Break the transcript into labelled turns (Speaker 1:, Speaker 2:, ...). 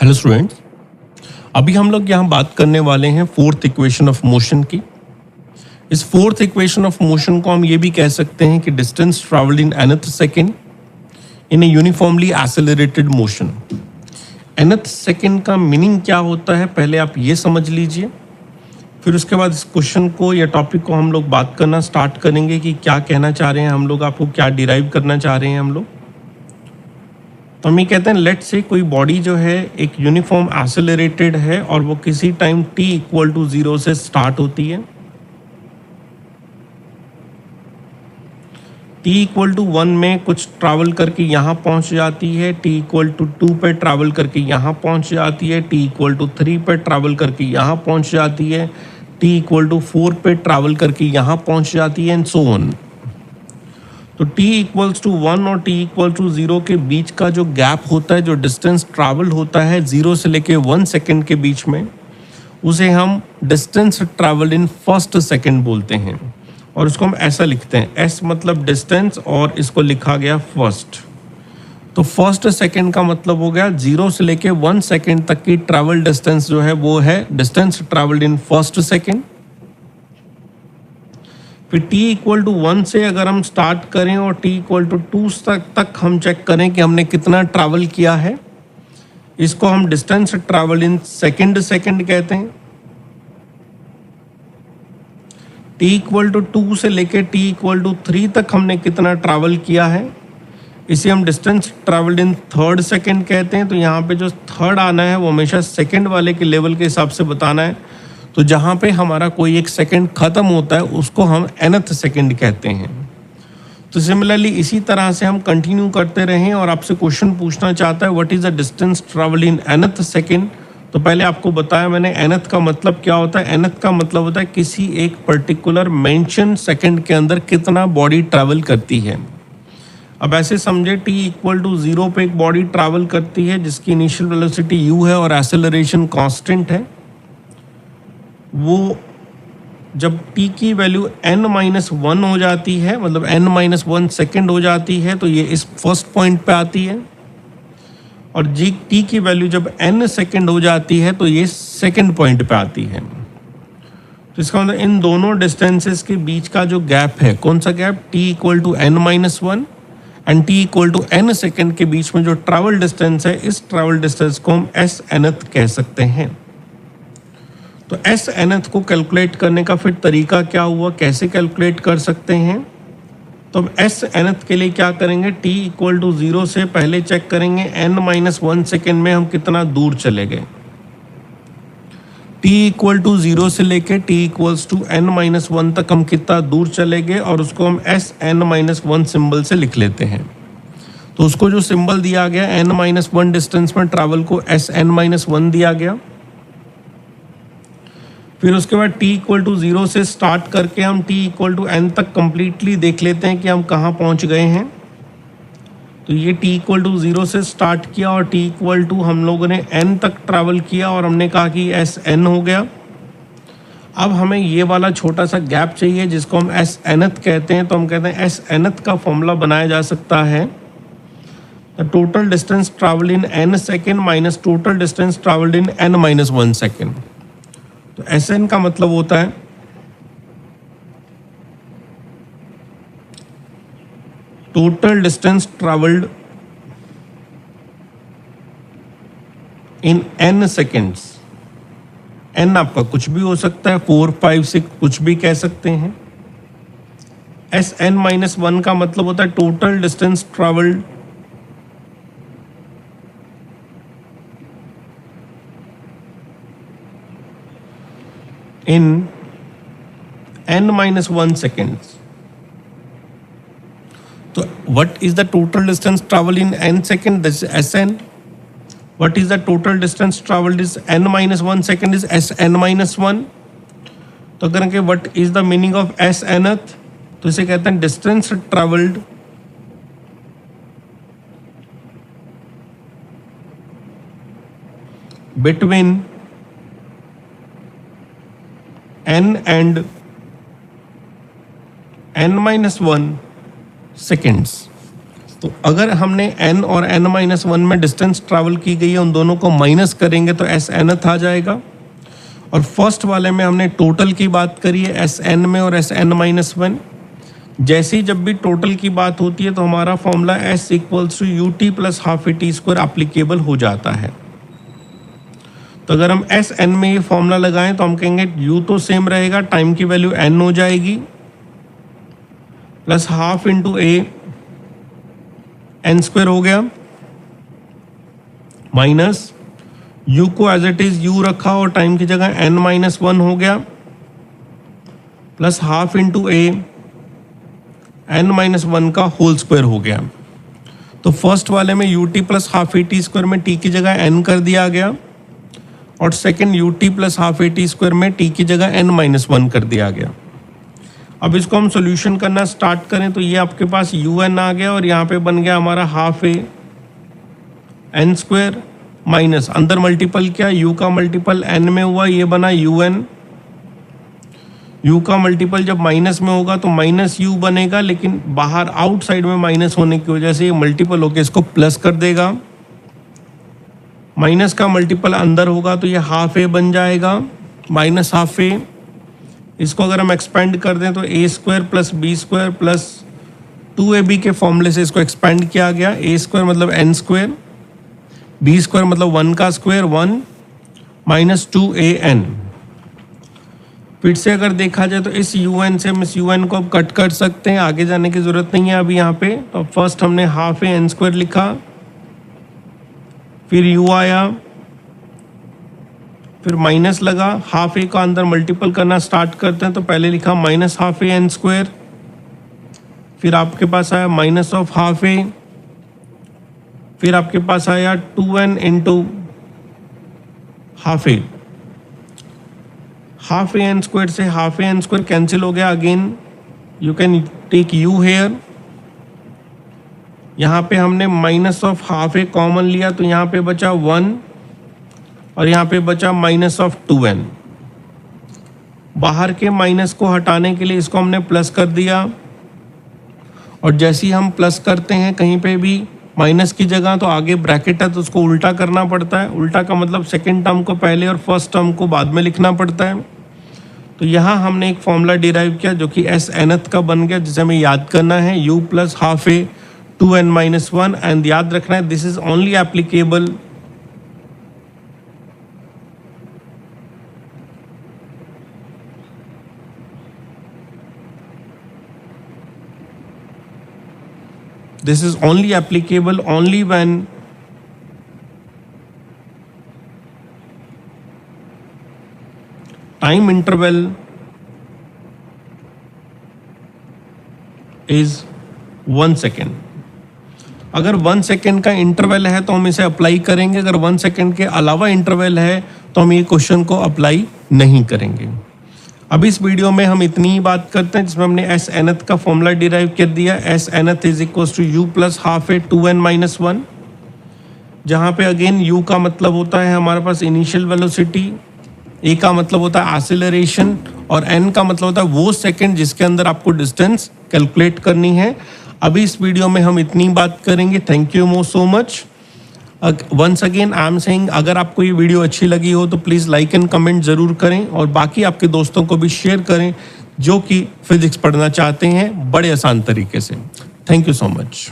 Speaker 1: Hello students, अभी हम लोग यहाँ बात करने वाले हैं फोर्थ इक्वेशन ऑफ मोशन की। इस फोर्थ इक्वेशन ऑफ मोशन को हम ये भी कह सकते हैं कि distance travelled in nth second in A uniformly accelerated motion. nth second का मीनिंग क्या होता है पहले आप ये समझ लीजिए, फिर उसके बाद इस क्वेश्चन को या टॉपिक को हम लोग बात करना स्टार्ट करेंगे कि क्या कहना चाह रहे हैं हम लोग, आपको क्या डिराइव करना चाह रहे हैं हम लोग। तो हम ये कहते हैं लेट से कोई बॉडी जो है एक यूनिफॉर्म एक्सेलरेटेड है और वो किसी टाइम t इक्वल टू 0 से स्टार्ट होती है। t इक्वल टू 1 में कुछ ट्रैवल करके यहाँ पहुँच जाती है, t इक्वल टू 2 पे ट्रैवल करके यहाँ पहुँच जाती है, t इक्वल टू 3 पे ट्रैवल करके यहाँ पहुँच जाती है, t इक्वल टू 4 पे ट्रैवल करके यहाँ पहुँच जाती है एंड सो ऑन। तो t इक्वल्स टू 1 और t इक्वल टू 0 के बीच का जो गैप होता है, जो डिस्टेंस ट्रैवल होता है 0 से लेके 1 सेकेंड के बीच में, उसे हम distance travel in first second बोलते हैं। और उसको हम ऐसा लिखते हैं, s मतलब डिस्टेंस और इसको लिखा गया फर्स्ट। तो फर्स्ट सेकेंड का मतलब हो गया 0 से लेके 1 सेकेंड तक की ट्रैवल डिस्टेंस जो है वो है distance travelled in first second. फिर t इक्वल टू 1 से अगर हम स्टार्ट करें और t इक्वल टू 2 तक हम चेक करें कि हमने कितना ट्रैवल किया है, इसको हम डिस्टेंस ट्रैवल इन सेकेंड कहते हैं। t इक्वल टू 2 से लेके t इक्वल टू 3 तक हमने कितना ट्रैवल किया है, इसे हम distance travelled in third second कहते हैं। तो यहाँ पे जो थर्ड आना है वो हमेशा सेकेंड वाले के लेवल के हिसाब से बताना है। तो जहाँ पे हमारा कोई एक सेकंड ख़त्म होता है उसको हम nth सेकंड कहते हैं। तो सिमिलरली इसी तरह से हम कंटिन्यू करते रहें और आपसे क्वेश्चन पूछना चाहता है what is the distance travel in nth second. तो पहले आपको बताया मैंने nth का मतलब क्या होता है। nth का मतलब होता है किसी एक पर्टिकुलर मेंशन सेकंड के अंदर कितना बॉडी ट्रैवल करती है। अब ऐसे समझे t इक्वल टू 0 पे एक बॉडी ट्रैवल करती है जिसकी इनिशियल वेलोसिटी u है और एक्सेलरेशन कांस्टेंट है। वो जब t की वैल्यू n-1 हो जाती है, मतलब n-1 सेकेंड हो जाती है, तो ये इस फर्स्ट पॉइंट पे आती है। और t की वैल्यू जब n सेकेंड हो जाती है तो ये सेकेंड पॉइंट पे आती है। तो इसका मतलब इन दोनों डिस्टेंसेस के बीच का जो गैप है, कौन सा gap, t equal to n-1 and t equal to n second के बीच में जो ट्रैवल डिस्टेंस है, इस ट्रैवल डिस्टेंस को हम s nth कह सकते हैं। तो s nth को कैलकुलेट करने का फिर तरीका क्या हुआ, कैसे कैलकुलेट कर सकते हैं। तो अब s nth के लिए क्या करेंगे, t इक्वल टू 0 से पहले चेक करेंगे n-1 सेकेंड में हम कितना दूर चले गए। t इक्वल टू 0 से लेके t इक्वल्स टू n-1 तक हम कितना दूर चले गए और उसको हम sn-1 सिंबल से लिख लेते हैं। तो उसको जो सिंबल दिया गया n-1 डिस्टेंस में ट्रैवल को sn-1 दिया गया। फिर उसके बाद t इक्वल टू 0 से स्टार्ट करके हम t इक्वल टू n तक कम्प्लीटली देख लेते हैं कि हम कहाँ पहुँच गए हैं। तो ये t इक्वल टू 0 से स्टार्ट किया और t इक्वल टू हम लोगों ने n तक ट्रैवल किया और हमने कहा कि s n हो गया। अब हमें ये वाला छोटा सा गैप चाहिए जिसको हम s nth कहते हैं। तो हम कहते हैं s nth का फॉर्मूला बनाया जा सकता है total distance travel in n second minus total distance travelled in n-1 second. तो Sn का मतलब होता है total distance travelled in n seconds. n आपका कुछ भी हो सकता है, 4, 5, 6 कुछ भी कह सकते हैं। Sn-1 का मतलब होता है total distance travelled in n-1 seconds. So what is the total distance traveled in n second? This is Sn. What is the total distance traveled is n-1 second is Sn-1. तो अगर कहें what is the meaning of S nth, तो इसे कहते हैं distance traveled between n and n-1 seconds। तो अगर हमने n और n-1 में डिस्टेंस ट्रैवल की गई है, उन दोनों को माइनस करेंगे तो s nth आ जाएगा। और फर्स्ट वाले में हमने टोटल की बात करी है एस एन में और एस एन माइनस वन। जैसे ही जब भी टोटल की बात होती है तो हमारा formula s equals to u t plus half a t square applicable हो जाता है। तो अगर हम एस एन में ये फॉर्मूला लगाएं तो हम कहेंगे यू तो सेम रहेगा, टाइम की वैल्यू एन हो जाएगी, प्लस हाफ इंटू ए एन स्क्वायर हो गया, माइनस u को एज इट इज u रखा और टाइम की जगह n-1 हो गया, प्लस हाफ इंटू ए n-1 का होल स्क्वायर हो गया। तो फर्स्ट वाले में you t plus half a t square में t की जगह n कर दिया गया और second you t plus half a t square में t की जगह n-1 कर दिया गया। अब इसको हम सॉल्यूशन करना स्टार्ट करें तो ये आपके पास un आ गया और यहाँ पे बन गया हमारा half a n square minus अंदर मल्टीपल क्या, u का मल्टीपल n में हुआ, ये बना un। u का मल्टीपल जब माइनस में होगा तो माइनस u बनेगा, लेकिन बाहर आउटसाइड में माइनस होने की वजह से ये मल्टीपल होकर इसको प्लस कर देगा। माइनस का मल्टीपल अंदर होगा तो ये हाफ ए बन जाएगा, माइनस हाफ ए। इसको अगर हम एक्सपेंड कर दें तो a square plus b square plus 2ab के फॉर्मूले से इसको एक्सपेंड किया गया। ए स्क्वायर मतलब एन स्क्वायर, बी स्क्वायर मतलब 1 का स्क्वायर 1 माइनस 2an। फिर से अगर देखा जाए तो इस un से हम इस un को अब कट कर सकते हैं, आगे जाने की ज़रूरत नहीं है अभी यहाँ पे। तो फर्स्ट हमने हाफ ए एन स्क्वायर लिखा, फिर u आया, फिर माइनस लगा, हाफ ए का अंदर मल्टीपल करना स्टार्ट करते हैं तो पहले लिखा minus half a n square, फिर आपके पास आया माइनस ऑफ हाफ ए, फिर आपके पास आया 2n into half a. Half a n square से half a n square cancel हो गया, again you can take u here. यहाँ पे हमने minus of half a common लिया तो यहाँ पे बचा 1 और यहाँ पे बचा माइनस ऑफ 2n। बाहर के माइनस को हटाने के लिए इसको हमने प्लस कर दिया, और जैसे ही हम प्लस करते हैं कहीं पे भी माइनस की जगह तो आगे ब्रैकेट है तो उसको उल्टा करना पड़ता है। उल्टा का मतलब सेकेंड टर्म को पहले और फर्स्ट टर्म को बाद में लिखना पड़ता है। तो यहाँ हमने एक फॉर्मूला डिराइव किया जो कि एस एनथ का बन गया, जिसे हमें याद करना है u plus half a 2n-1। And याद रखना है this is only applicable this is only applicable only when time interval is 1 second। अगर 1 सेकेंड का इंटरवल है तो हम इसे अप्लाई करेंगे, अगर 1 सेकेंड के अलावा इंटरवल है तो हम ये क्वेश्चन को अप्लाई नहीं करेंगे। अब इस वीडियो में हम इतनी ही बात करते हैं जिसमें हमने एस एनथ का फॉर्मूला डिराइव कर दिया। S nth is equal to u plus half a 2n-1, जहाँ पे अगेन u का मतलब होता है हमारे पास इनिशियल वेलोसिटी, a का मतलब होता है एक्सेलरेशन और n का मतलब होता है वो सेकंड जिसके अंदर आपको डिस्टेंस कैलकुलेट करनी है। अभी इस वीडियो में हम इतनी बात करेंगे। Thank you so much. Once again I am saying, अगर आपको ये वीडियो अच्छी लगी हो तो प्लीज़ लाइक एंड कमेंट ज़रूर करें और बाकी आपके दोस्तों को भी शेयर करें जो कि फिजिक्स पढ़ना चाहते हैं बड़े आसान तरीके से। Thank you so much.